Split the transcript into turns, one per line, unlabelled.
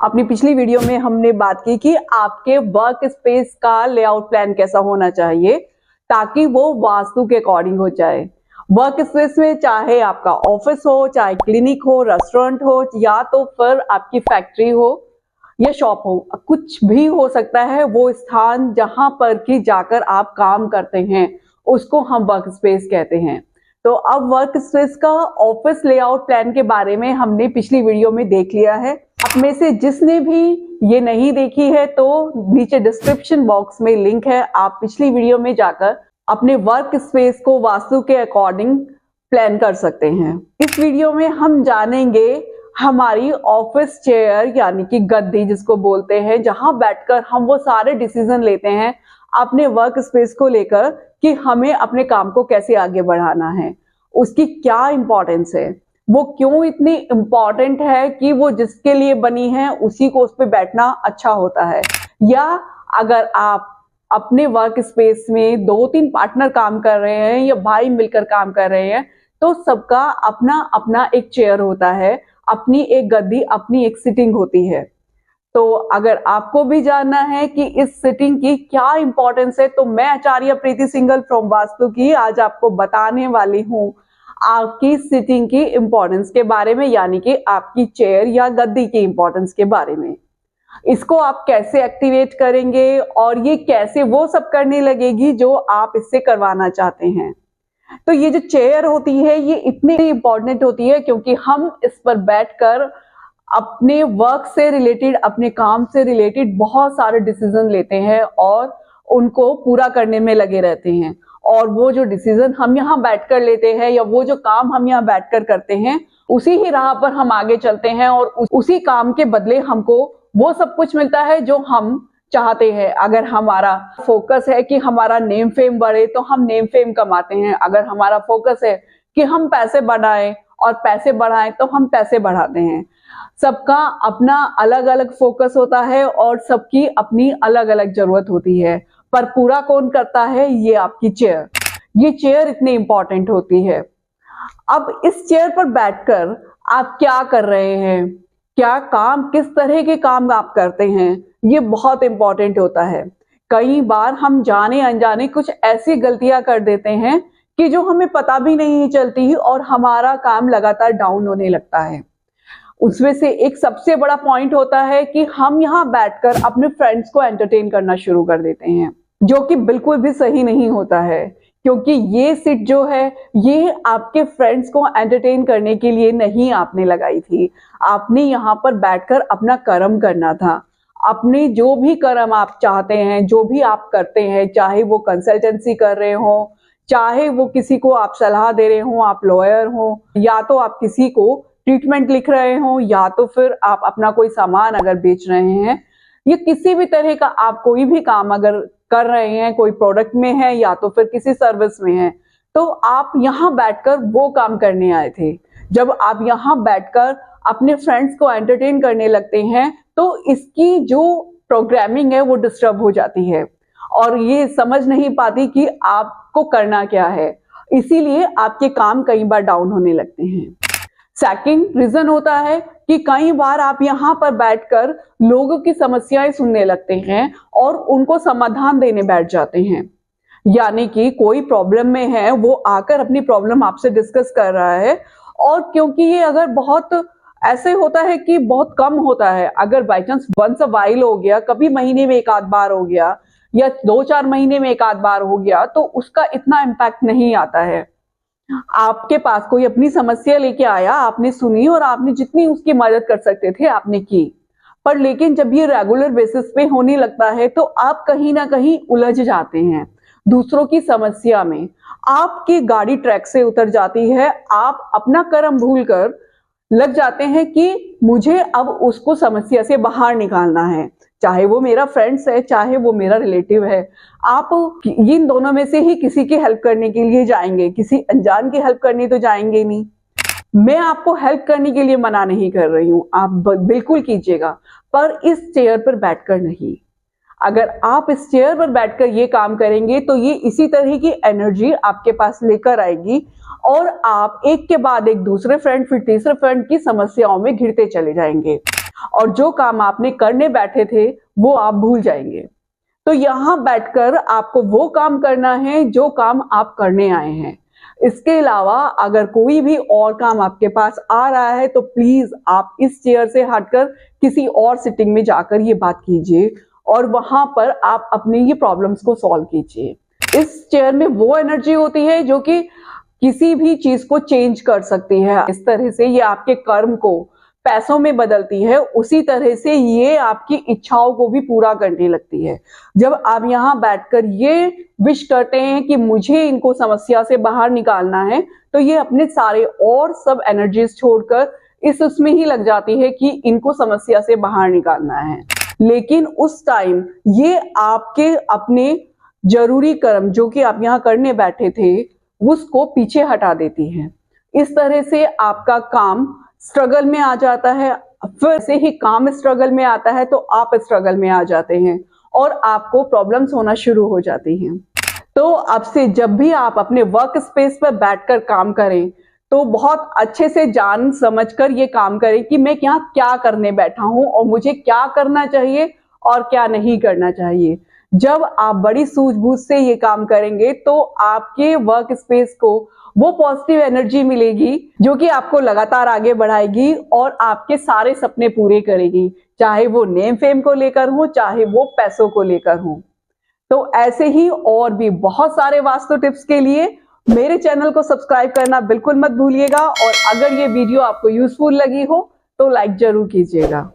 अपनी पिछली वीडियो में हमने बात की कि आपके वर्क स्पेस का लेआउट प्लान कैसा होना चाहिए ताकि वो वास्तु के अकॉर्डिंग हो जाए। वर्क स्पेस में चाहे आपका ऑफिस हो, चाहे क्लिनिक हो, रेस्टोरेंट हो, या तो फिर आपकी फैक्ट्री हो या शॉप हो, कुछ भी हो सकता है। वो स्थान जहां पर कि जाकर आप काम करते हैं उसको हम वर्क स्पेस कहते हैं। तो अब वर्क स्पेस का ऑफिस लेआउट प्लान के बारे में हमने पिछली वीडियो में देख लिया है। आप में से जिसने भी ये नहीं देखी है तो नीचे डिस्क्रिप्शन बॉक्स में लिंक है, आप पिछली वीडियो में जाकर अपने वर्क स्पेस को वास्तु के अकॉर्डिंग प्लान कर सकते हैं। इस वीडियो में हम जानेंगे हमारी ऑफिस चेयर यानी कि गद्दी जिसको बोलते हैं, जहां बैठकर हम वो सारे डिसीजन लेते हैं अपने वर्क स्पेस को लेकर कि हमें अपने काम को कैसे आगे बढ़ाना है, उसकी क्या इंपॉर्टेंस है, वो क्यों इतनी इंपॉर्टेंट है कि वो जिसके लिए बनी है उसी को उस पर बैठना अच्छा होता है। या अगर आप अपने वर्क स्पेस में 2-3 पार्टनर काम कर रहे हैं या भाई मिलकर काम कर रहे हैं तो सबका अपना अपना एक चेयर होता है, अपनी एक गद्दी, अपनी एक सिटिंग होती है। तो अगर आपको भी जानना है कि इस सिटिंग की क्या इंपॉर्टेंस है तो मैं आचार्य प्रीति सिंघल फ्रॉम वास्तु की आज आपको बताने वाली हूँ आपकी सिटिंग की इंपॉर्टेंस के बारे में, यानी कि आपकी चेयर या गद्दी की इंपॉर्टेंस के बारे में। इसको आप कैसे एक्टिवेट करेंगे और ये कैसे वो सब करने लगेगी जो आप इससे करवाना चाहते हैं। तो ये जो चेयर होती है ये इतनी इंपॉर्टेंट होती है क्योंकि हम इस पर बैठकर अपने वर्क से रिलेटेड, अपने काम से रिलेटेड बहुत सारे डिसीजन लेते हैं और उनको पूरा करने में लगे रहते हैं। और वो जो डिसीजन हम यहाँ बैठकर लेते हैं या वो जो काम हम यहाँ बैठकर करते हैं उसी ही राह पर हम आगे चलते हैं और उसी काम के बदले हमको वो सब कुछ मिलता है जो हम चाहते हैं। अगर हमारा फोकस है कि हमारा नेम फेम बढ़े तो हम नेम फेम कमाते हैं। अगर हमारा फोकस है कि हम पैसे बढ़ाएं और पैसे बढ़ाएं तो हम पैसे बढ़ाते हैं। सबका अपना अलग अलग फोकस होता है और सबकी अपनी अलग अलग जरूरत होती है, पर पूरा कौन करता है? ये आपकी चेयर। ये चेयर इतनी इंपॉर्टेंट होती है। अब इस चेयर पर बैठकर आप क्या कर रहे हैं, क्या काम, किस तरह के काम आप करते हैं, ये बहुत इंपॉर्टेंट होता है। कई बार हम जाने अनजाने कुछ ऐसी गलतियां कर देते हैं कि जो हमें पता भी नहीं चलती और हमारा काम लगातार डाउन होने लगता है। उसमें से एक सबसे बड़ा पॉइंट होता है कि हम यहाँ बैठकर अपने फ्रेंड्स को एंटरटेन करना शुरू कर देते हैं, जो कि बिल्कुल भी सही नहीं होता है, क्योंकि ये सीट जो है ये आपके फ्रेंड्स को एंटरटेन करने के लिए नहीं आपने लगाई थी। आपने यहाँ पर बैठकर अपना कर्म करना था। अपने जो भी कर्म आप चाहते हैं, जो भी आप करते हैं, चाहे वो कंसल्टेंसी कर रहे हो, चाहे वो किसी को आप सलाह दे रहे हो, आप लॉयर हो, या तो आप किसी को ट्रीटमेंट लिख रहे हो, या तो फिर आप अपना कोई सामान अगर बेच रहे हैं, ये किसी भी तरह का आप कोई भी काम अगर कर रहे हैं, कोई प्रोडक्ट में है या तो फिर किसी सर्विस में है, तो आप यहाँ बैठकर वो काम करने आए थे। जब आप यहाँ बैठकर अपने फ्रेंड्स को एंटरटेन करने लगते हैं तो इसकी जो प्रोग्रामिंग है वो डिस्टर्ब हो जाती है और ये समझ नहीं पाती कि आपको करना क्या है, इसीलिए आपके काम कई बार डाउन होने लगते हैं। सेकंड रीजन होता है कि कई बार आप यहाँ पर बैठकर लोगों की समस्याएं सुनने लगते हैं और उनको समाधान देने बैठ जाते हैं। यानी कि कोई प्रॉब्लम में है, वो आकर अपनी प्रॉब्लम आपसे डिस्कस कर रहा है, और क्योंकि ये अगर बहुत ऐसे होता है कि बहुत कम होता है, अगर by chance once a while हो गया, कभी महीने में एक आध बार हो गया या 2-4 महीने में एक आध बार हो गया, तो उसका इतना इम्पैक्ट नहीं आता है। आपके पास कोई अपनी समस्या लेके आया, आपने सुनी और आपने जितनी उसकी मदद कर सकते थे आपने की, पर लेकिन जब ये रेगुलर बेसिस पे होने लगता है तो आप कहीं ना कहीं उलझ जाते हैं दूसरों की समस्या में। आपकी गाड़ी ट्रैक से उतर जाती है, आप अपना कर्म भूलकर लग जाते हैं कि मुझे अब उसको समस्या से बाहर निकालना है, चाहे वो मेरा फ्रेंड्स है, चाहे वो मेरा रिलेटिव है। आप इन दोनों में से ही किसी की हेल्प करने के लिए जाएंगे, किसी अनजान की हेल्प करनी तो जाएंगे नहीं। मैं आपको हेल्प करने के लिए मना नहीं कर रही हूँ, आप बिल्कुल कीजिएगा, पर इस चेयर पर बैठकर नहीं। अगर आप इस चेयर पर बैठकर ये काम करेंगे तो ये इसी तरह की एनर्जी आपके पास लेकर आएगी और आप एक के बाद एक दूसरे फ्रेंड, फिर तीसरे फ्रेंड की समस्याओं में घिरते चले जाएंगे। और जो काम आपने करने बैठे थे वो आप भूल जाएंगे। तो यहाँ बैठकर आपको वो काम करना है जो काम आप करने आए हैं। इसके अलावा अगर कोई भी और काम आपके पास आ रहा है तो प्लीज आप इस चेयर से हटकर किसी और सिटिंग में जाकर ये बात कीजिए और वहां पर आप अपनी ये प्रॉब्लम्स को सॉल्व कीजिए। इस चेयर में वो एनर्जी होती है जो कि किसी भी चीज को चेंज कर सकती है। इस तरह से ये आपके कर्म को पैसों में बदलती है, उसी तरह से ये आपकी इच्छाओं को भी पूरा करने लगती है। जब आप यहाँ बैठकर ये विश करते हैं कि मुझे इनको समस्या से बाहर निकालना है, तो ये अपने सारे और सब एनर्जीज छोड़कर इस उसमें ही लग जाती है कि इनको समस्या से बाहर निकालना है। लेकिन उस टाइम ये आपके अपने जरूरी कर्म जो कि आप यहाँ करने बैठे थे उसको पीछे हटा देती है। इस तरह से आपका काम स्ट्रगल में आ जाता है। फिर से ही काम स्ट्रगल में आता है तो आप स्ट्रगल में आ जाते हैं और आपको प्रॉब्लम्स होना शुरू हो जाती हैं। तो अब से जब भी आप अपने वर्क स्पेस पर बैठकर काम करें तो बहुत अच्छे से जान समझकर ये काम करें कि मैं यहाँ क्या करने बैठा हूं और मुझे क्या करना चाहिए और क्या नहीं करना चाहिए। जब आप बड़ी सूझबूझ से ये काम करेंगे तो आपके वर्क स्पेस को वो पॉजिटिव एनर्जी मिलेगी जो कि आपको लगातार आगे बढ़ाएगी और आपके सारे सपने पूरे करेगी, चाहे वो नेम फेम को लेकर हो, चाहे वो पैसों को लेकर हो। तो ऐसे ही और भी बहुत सारे वास्तु टिप्स के लिए मेरे चैनल को सब्सक्राइब करना बिल्कुल मत भूलिएगा और अगर ये वीडियो आपको यूजफुल लगी हो तो लाइक जरूर कीजिएगा।